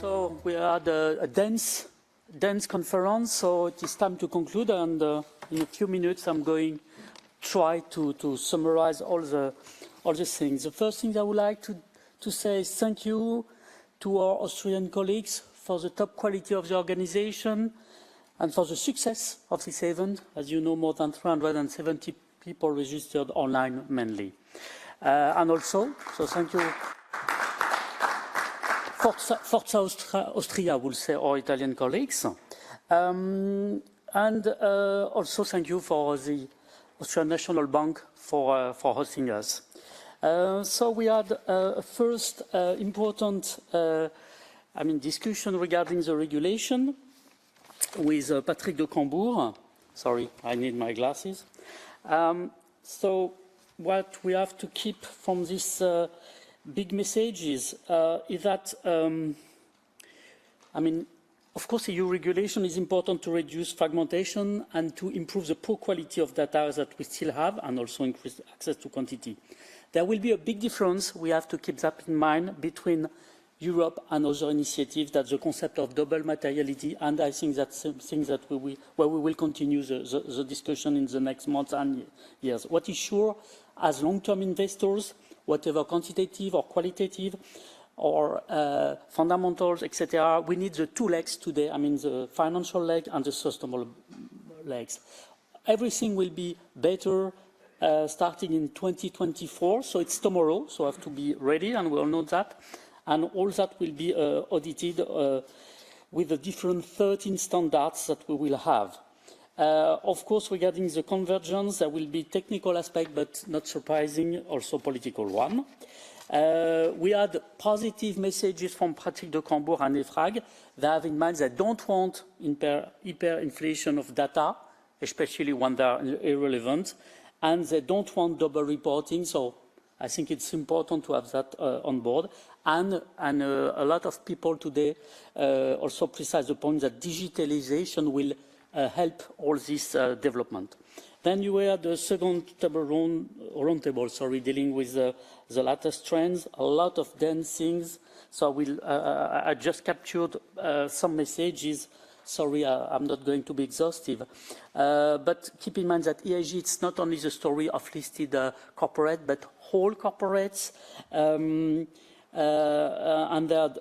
So we had a dense conference, so it is time to conclude, and in a few minutes I'm going to try to summarize all the things. The first thing I would like to say is thank you to our Austrian colleagues for the top quality of the organization and for the success of this event. As you know, more than 370 people registered online mainly. And also, so thank you. Forza Austria, will say our Italian colleagues. And also thank you for the Austrian National Bank for hosting us. So we had a first important discussion regarding the regulation with Patrick de Cambourg. Sorry, I need my glasses. So what we have to keep from this big message is that, of course, EU regulation is important to reduce fragmentation and to improve the poor quality of data that we still have and also increase access to quantity. There will be a big difference, we have to keep that in mind, between Europe and other initiatives. That's the concept of double materiality, and I think that's something that we will continue the discussion in the next months and years. What is sure, as long-term investors, whatever quantitative or qualitative or fundamentals, etc., we need the two legs today, the financial leg and the sustainable legs. Everything will be better starting in 2024, so it's tomorrow, so I have to be ready, and we all know that. And all that will be audited with the different 13 standards that we will have. Of course, regarding the convergence, there will be technical aspect, but not surprising, also political one. We had positive messages from Patrick de Cambourg and EFFAS. They have in mind they don't want hyperinflation of data, especially when they are irrelevant, and they don't want double reporting. So I think it's important to have that on board. And a lot of people today also precise the point that digitalization will help all this development. Then you had the second roundtable, dealing with the latest trends, a lot of dense things. So I just captured some messages. Sorry, I'm not going to be exhaustive. But keep in mind that ESG, it's not only the story of listed corporate, but whole corporates. And there are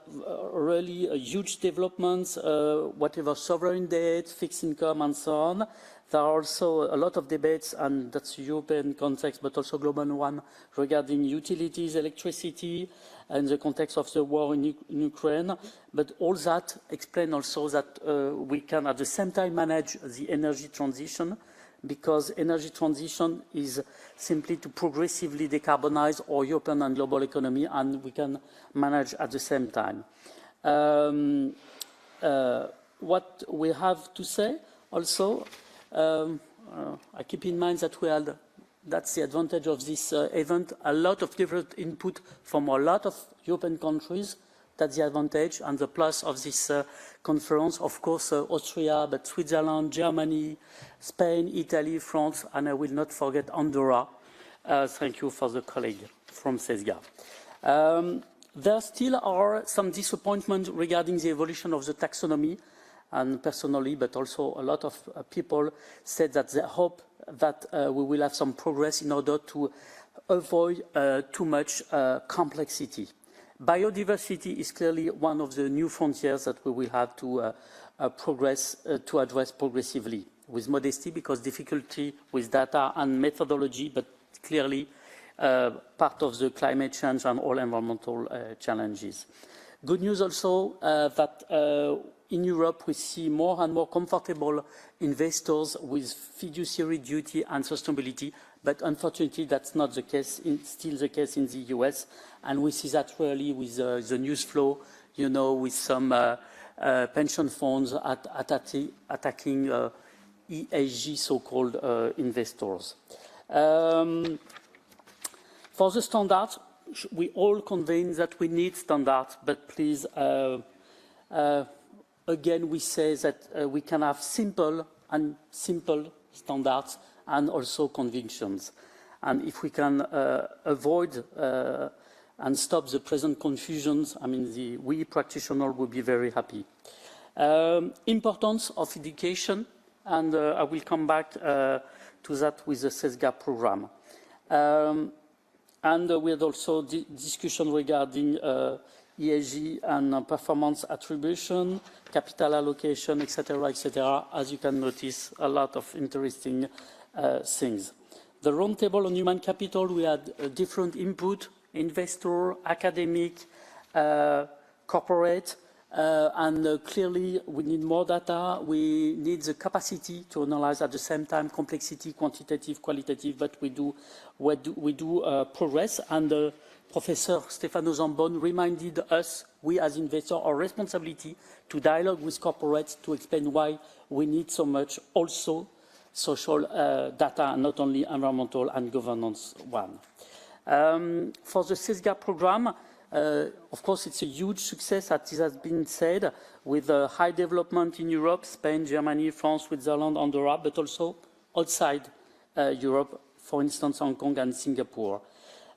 really huge developments, whatever sovereign debt, fixed income, and so on. There are also a lot of debates, and that's European context, but also global one, regarding utilities, electricity, and the context of the war in Ukraine. But all that explains also that we can at the same time manage the energy transition, because energy transition is simply to progressively decarbonize our European and global economy, and we can manage at the same time. What we have to say also, I keep in mind that that's the advantage of this event, a lot of different input from a lot of European countries. That's the advantage and the plus of this conference. Of course, Austria, but Switzerland, Germany, Spain, Italy, France, and I will not forget Andorra. Thank you for the colleague from CESG. There still are some disappointments regarding the evolution of the taxonomy, and personally, but also a lot of people said that they hope that we will have some progress in order to avoid too much complexity. Biodiversity is clearly one of the new frontiers that we will have to address progressively, with modesty, because difficulty with data and methodology, but clearly part of the climate change and all environmental challenges. Good news also that in Europe we see more and more comfortable investors with fiduciary duty and sustainability, but unfortunately that's not the case, still the case in the US, and we see that really with the news flow, with some pension funds attacking ESG so-called investors. For the standards, we all convene that we need standards, but please, again, we say that we can have simple standards and also convictions. And if we can avoid and stop the present confusions, I mean, we practitioners will be very happy. Importance of education, and I will come back to that with the CESG program. And we had also discussion regarding ESG and performance attribution, capital allocation, etc., etc. As you can notice, a lot of interesting things. The roundtable on human capital, we had different input, investor, academic, corporate, and clearly we need more data. We need the capacity to analyze at the same time complexity, quantitative, qualitative, but we do progress. And Professor Stefano Zambon reminded us, we as investors, our responsibility to dialogue with corporates to explain why we need so much also social data, not only environmental and governance one. For the CESG program, of course, it's a huge success, as it has been said, with high development in Europe, Spain, Germany, France, Switzerland, Andorra, but also outside Europe, for instance, Hong Kong and Singapore.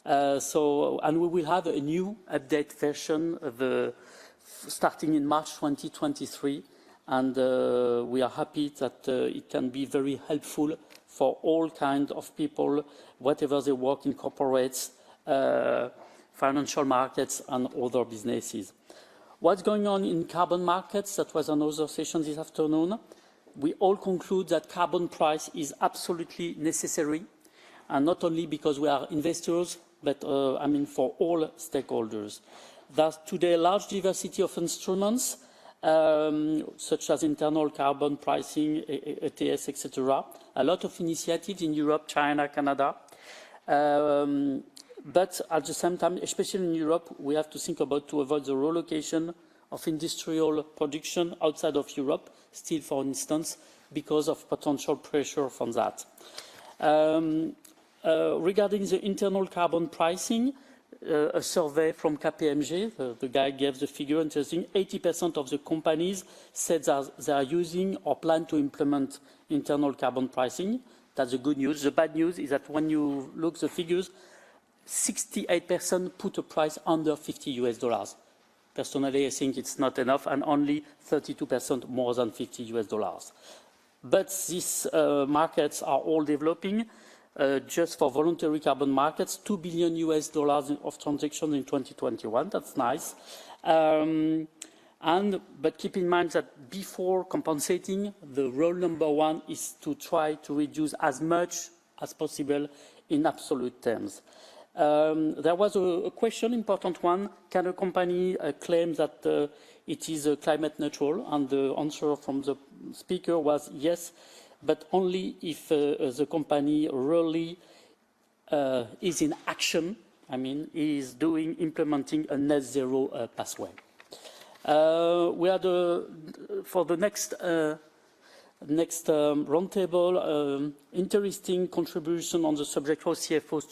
And we will have a new update version starting in March 2023, and we are happy that it can be very helpful for all kinds of people, whatever they work in corporates, financial markets and other businesses. What's going on in carbon markets? That was another session this afternoon. We all conclude that carbon price is absolutely necessary, and not only because we are investors, but I mean for all stakeholders. There's today a large diversity of instruments, such as internal carbon pricing, ETS, etc. A lot of initiatives in Europe, China, Canada. But at the same time, especially in Europe, we have to think about to avoid the relocation of industrial production outside of Europe, steel for instance, because of potential pressure from that. Regarding the internal carbon pricing, a survey from KPMG, the guy gave the figure, interesting, 80% of the companies said that they are using or plan to implement internal carbon pricing. That's the good news. The bad news is that when you look at the figures, 68% put a price under $50. Personally, I think it's not enough, and only 32% more than $50. But these markets are all developing. Just for voluntary carbon markets, $2 billion of transactions in 2021. That's nice. But keep in mind that before compensating, the rule number one is to try to reduce as much as possible in absolute terms. There was a question, important one. Can a company claim that it is climate neutral? And the answer from the speaker was yes, but only if the company really is in action. I mean, is implementing a net zero pathway. We had for the next roundtable, interesting contribution on the subject how CFO's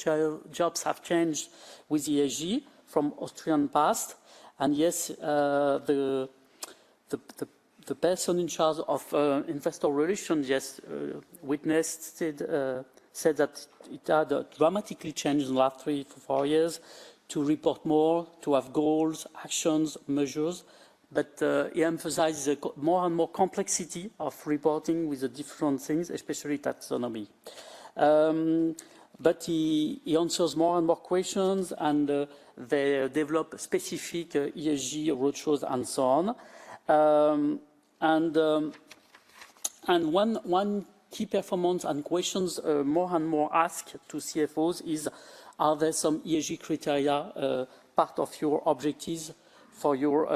jobs have changed with ESG from Austrian past. And yes, the person in charge of investor relations said that it had dramatically changed in the last 3 to 4 years to report more, to have goals, actions, measures. But he emphasizes the more and more complexity of reporting with the different things, especially taxonomy. But he answers more and more questions, and they develop specific ESG roadshows and so on. And one key performance and questions more and more asked to CFOs is, are there some ESG criteria part of your objectives for your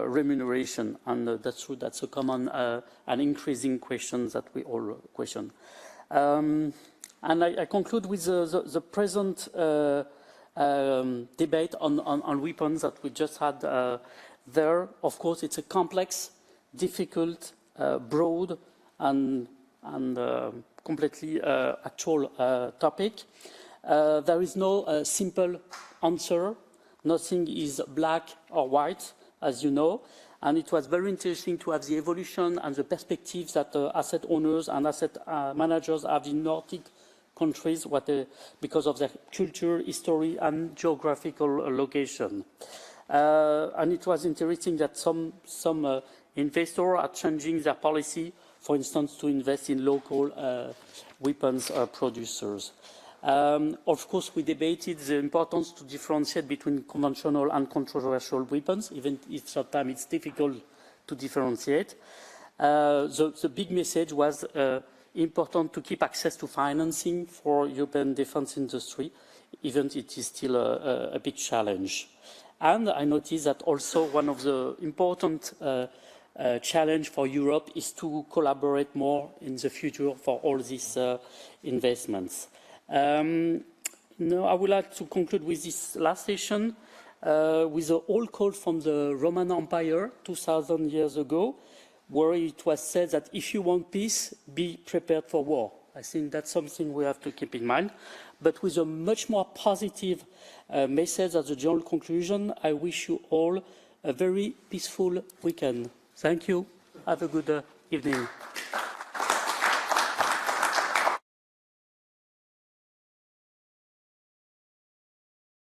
remuneration? And that's true, that's a common and increasing question that we all question. And I conclude with the present debate on weapons that we just had there. Of course, it's a complex, difficult, broad, and completely actual topic. There is no simple answer. Nothing is black or white, as you know. And it was very interesting to have the evolution and the perspectives that asset owners and asset managers have in Nordic countries because of their culture, history, and geographical location. And it was interesting that some investors are changing their policy, for instance, to invest in local weapons producers. Of course, we debated the importance to differentiate between conventional and controversial weapons, even if sometimes it's difficult to differentiate. The big message was important to keep access to financing for European defense industry, even if it is still a big challenge. And I noticed that also one of the important challenge for Europe is to collaborate more in the future for all these investments. Now I would like to conclude with this last session with an old call from the Roman Empire 2,000 years ago, where it was said that if you want peace, be prepared for war. I think that's something we have to keep in mind. But with a much more positive message as a general conclusion, I wish you all a very peaceful weekend. Thank you. Have a good evening.